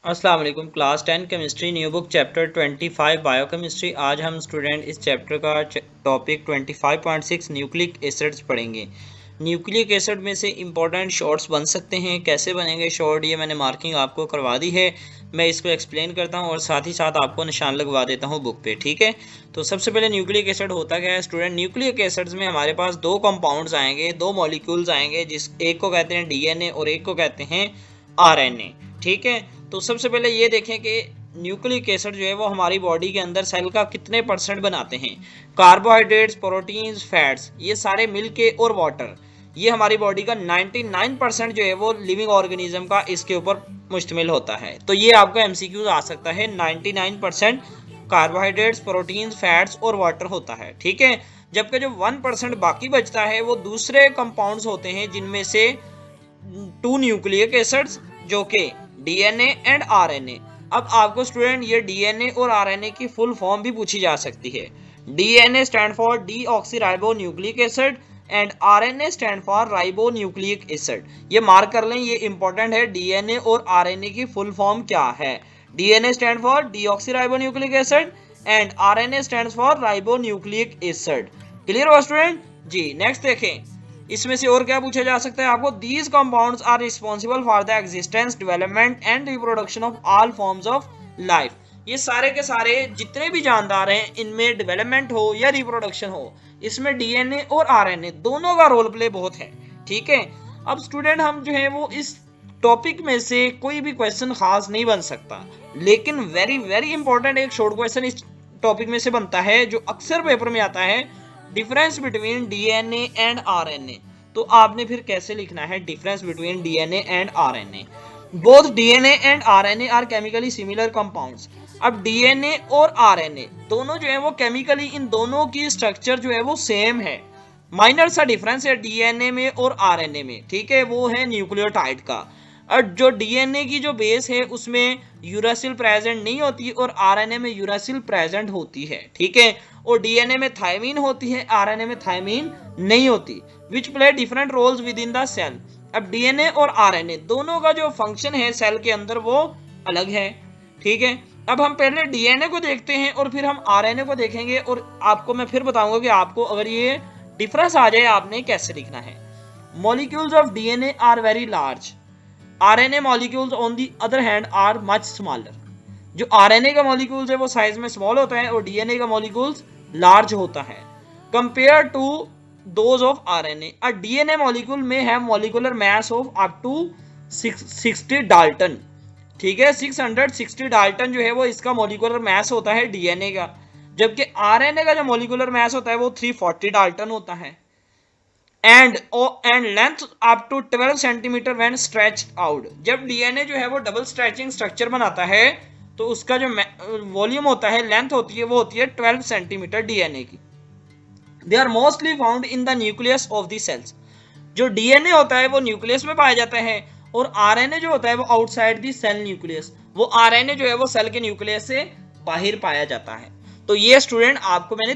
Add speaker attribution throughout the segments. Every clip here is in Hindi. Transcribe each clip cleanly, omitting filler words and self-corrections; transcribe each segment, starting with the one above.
Speaker 1: अस्सलाम वालेकुम। Class 10 chemistry new book chapter 25 biochemistry. आज हम स्टूडेंट इस चैप्टर का टॉपिक 25.6 न्यूक्लिक एसिड्स पढ़ेंगे। न्यूक्लिक एसिड में से इंपॉर्टेंट शॉर्ट्स बन सकते हैं। कैसे बनेंगे शॉर्ट, ये मैंने मार्किंग आपको करवा दी है। मैं इसको एक्सप्लेन करता हूँ और साथ ही साथ आपको निशान लगवा देता हूँ बुक पे, ठीक है। तो सबसे पहले न्यूक्लिक एसिड होता क्या है स्टूडेंट। न्यूक्लिक एसिड्स में हमारे पास दो कंपाउंड्स आएंगे, दो मॉलिक्यूल्स आएंगे, जिस एक को कहते हैं डीएनए और एक को कहते हैं आरएनए, ठीक है। तो सबसे पहले ये देखें कि न्यूक्लिक एसिड जो है वो हमारी बॉडी के अंदर सेल का कितने परसेंट बनाते हैं। कार्बोहाइड्रेट्स, प्रोटीन्स, फैट्स, ये सारे मिलके और वाटर, ये हमारी बॉडी का 99% जो है वो लिविंग ऑर्गेनिज्म का इसके ऊपर मुश्तमिल होता है। तो ये आपको एमसीक्यूज आ सकता है। 99% कार्बोहाइड्रेट्स, प्रोटीन्स, फैट्स और वाटर होता है, ठीक है। जबकि जो 1% बाकी बचता है वो दूसरे कंपाउंड्स होते हैं, जिनमें से 2 न्यूक्लिक एसिड्स जो कि डीएनए एंड आरएनए। अब आपको स्टूडेंट ये डीएनए और आरएनए की फुल फॉर्म भी पूछी जा सकती है। DNA stand for deoxyribo nucleic acid and RNA stand for ribo nucleic acid. ये मार्क कर लें, ये इंपॉर्टेंट है। डीएनए और आरएनए की फुल फॉर्म क्या है। DNA stand for deoxyribo nucleic acid and RNA stand for ribo nucleic acid. Clear हुआ स्टूडेंट जी। नेक्स्ट देखें, इसमें से और क्या पूछा जा सकता है आपको। These compounds are responsible for the existence, development and reproduction of all forms of life. ये सारे के सारे जितने भी जानदार हैं, इनमें डेवलपमेंट हो या रिप्रोडक्शन हो, इसमें डीएनए और आरएनए दोनों का रोल प्ले बहुत है, ठीक है। अब स्टूडेंट हम जो है वो इस टॉपिक में से कोई भी क्वेश्चन खास नहीं बन सकता, लेकिन वेरी वेरी इंपॉर्टेंट एक शॉर्ट क्वेश्चन इस टॉपिक में से बनता है जो अक्सर पेपर में आता है। Difference between DNA and RNA. तो आपने फिर कैसे लिखना है difference between DNA and RNA. Both DNA and RNA are chemically similar compounds. अब डीएनए और आरएनए दोनों जो है वो केमिकली, इन दोनों की स्ट्रक्चर जो है वो सेम है। माइनर सा डिफरेंस है डीएनए में और आरएनए में, ठीक है, वो है न्यूक्लियोटाइड का। और जो डीएनए की जो बेस है उसमें यूरासिल प्रेजेंट नहीं होती और आरएनए में यूरासिल प्रेजेंट होती है, ठीक है। और डीएनए में थायमीन होती है, आरएनए में थायमीन नहीं होती, which play different roles with in the cell. अब डीएनए और आरएनए दोनों का जो फंक्शन है सेल के अंदर वो अलग है, ठीक है। अब हम पहले डीएनए को देखते हैं और फिर हम आरएनए को देखेंगे, और आपको मैं फिर बताऊंगा कि आपको अगर ये डिफरेंस आ जाए आपने कैसे लिखना है। Molecules of DNA are very large, RNA molecules on the other hand are much smaller. जो आरएनए का मॉलिक्यूल्स है वो साइज में स्मॉल होता है और डीएनए का मॉलिक्यूल्स लार्ज होता है compare to those of RNA. A DNA molecule में have molecular mass of up to 660 dalton, ठीक है। 660 डाल्टन जो है वो इसका मॉलिक्यूलर मास होता है डीएनए का, जबकि आरएनए का जो मॉलिक्यूलर मास होता है वो 340 डाल्टन होता है। And length up to 12 centimetre when stretched out. जब डीएनए जो है वो डबल स्ट्रेचिंग स्ट्रक्चर बनाता है तो उसका जो वॉल्यूम होता है, लेंथ होती है, वो होती है 12 सेंटीमीटर डीएनए की। They are mostly found in the nucleus of the cells. जो डीएनए होता है वो न्यूक्लियस में पाया जाता है और आरएनए जो होता है वो आउटसाइड द सेल न्यूक्लियस। वो आरएनए जो है वो सेल के न्यूक्लियस से बाहर पाया जाता है। तो ये स्टूडेंट आपको मैंने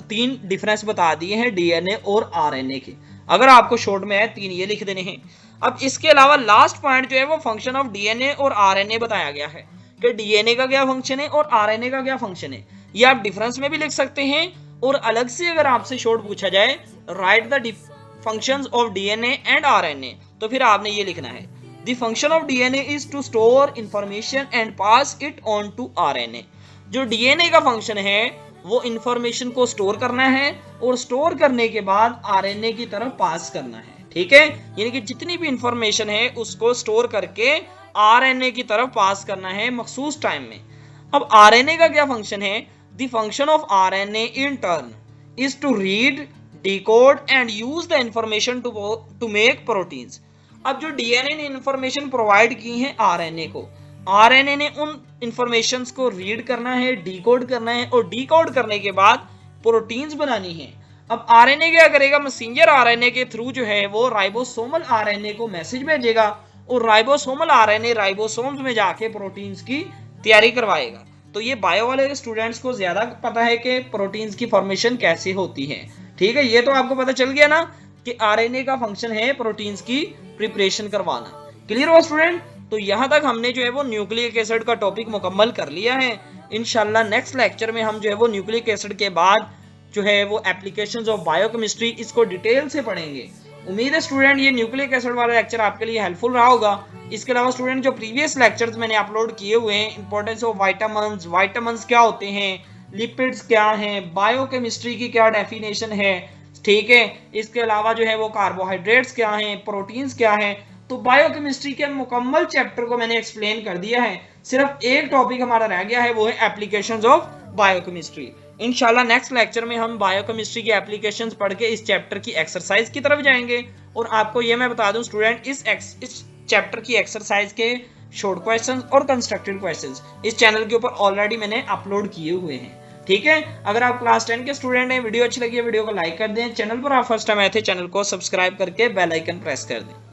Speaker 1: तीन डिफरेंस बता दिए हैं डीएनए और आरएनए के। अगर आपको शॉर्ट में है तीन ये लिख देने हैं। अब इसके अलावा लास्ट पॉइंट जो है वो फंक्शन ऑफ डीएनए और आरएनए बताया गया है कि डीएनए का क्या फंक्शन है और आरएनए का क्या फंक्शन है। ये आप डिफरेंस में भी लिख सकते हैं, और अलग से अगर आपसे शॉर्ट पूछा जाए write the functions of DNA and RNA, तो फिर आपने ये लिखना है the function of DNA is to store information and pass it on to RNA. जो डीएनए का फंक्शन है वो इंफॉर्मेशन को स्टोर करना है और स्टोर करने के बाद आरएनए की तरफ पास करना है, ठीक है। यानी कि जितनी भी इंफॉर्मेशन है उसको स्टोर करके आरएनए की तरफ पास करना है मखसूस टाइम में। अब आरएनए का क्या फंक्शन है। The function of RNA in turn is to read, decode and use the information to make proteins. अब जो डीएनए ने इंफॉर्मेशन प्रोवाइड की है आरएनए को, आरएनए ने उन इंफॉर्मेशंस को रीड करना है, डिकोड करना है, और डिकोड करने के बाद प्रोटीन्स बनानी है। अब आरएनए क्या करेगा, मैसेंजर आरएनए के थ्रू जो है वो राइबोसोमल आरएनए को मैसेज भेजेगा और राइबोसोमल आरएनए राइबोसोम्स में जाके प्रोटीन्स की तैयारी करवाएगा। तो ये बायो वाले स्टूडेंट्स को ज्यादा पता है कि प्रोटीन्स की फॉर्मेशन कैसे होती है, ठीक है। ये तो आपको पता चल गया ना कि आरएनए का फंक्शन है प्रोटीन्स की प्रिपरेशन करवाना। क्लियर हुआ स्टूडेंट तो यहाँ तक हमने जो है वो न्यूक्लिक एसिड का टॉपिक मुकम्मल कर लिया है। इंशाल्लाह नेक्स्ट लेक्चर में हम जो है वो न्यूक्लिक एसिड के बाद जो है वो एप्लीकेशंस ऑफ बायोकेमिस्ट्री इसको डिटेल से पढ़ेंगे। उम्मीद है स्टूडेंट ये न्यूक्लिक एसिड वाला लेक्चर आपके लिए हेल्पफुल रहा होगा। इसके अलावा स्टूडेंट जो प्रीवियस लेक्चर्स मैंने अपलोड किए हुए हैं, इंपॉर्टेंस ऑफ विटामिन्स क्या होते हैं, लिपिड्स क्या हैं, बायोकेमिस्ट्री की क्या डेफिनेशन है, ठीक है, इसके अलावा जो है वो कार्बोहाइड्रेट्स क्या हैं, प्रोटीन्स क्या हैं, तो बायोकेमिस्ट्री के मुकम्मल चैप्टर को मैंने एक्सप्लेन कर दिया है। सिर्फ एक टॉपिक हमारा रह गया है, वो है एप्लीकेशंस ऑफ बायोकेमिस्ट्री। इंशाल्लाह नेक्स्ट लेक्चर में हम बायोकेमिस्ट्री की एप्लीकेशंस पढ़ के इस चैप्टर की एक्सरसाइज की तरफ जाएंगे। और आपको ये मैं बता दूं स्टूडेंट, इस चैप्टर की एक्सरसाइज के शॉर्ट क्वेश्चंस और कंस्ट्रक्टेड क्वेश्चंस इस चैनल के ऊपर ऑलरेडी मैंने अपलोड किए हुए हैं। ठीक है, अगर आप क्लास 10 के स्टूडेंट हैं, वीडियो अच्छी लगी है वीडियो को लाइक कर दें, चैनल पर आप फर्स्ट टाइम आए थे चैनल को सब्सक्राइब करके बेल आइकन प्रेस कर दें।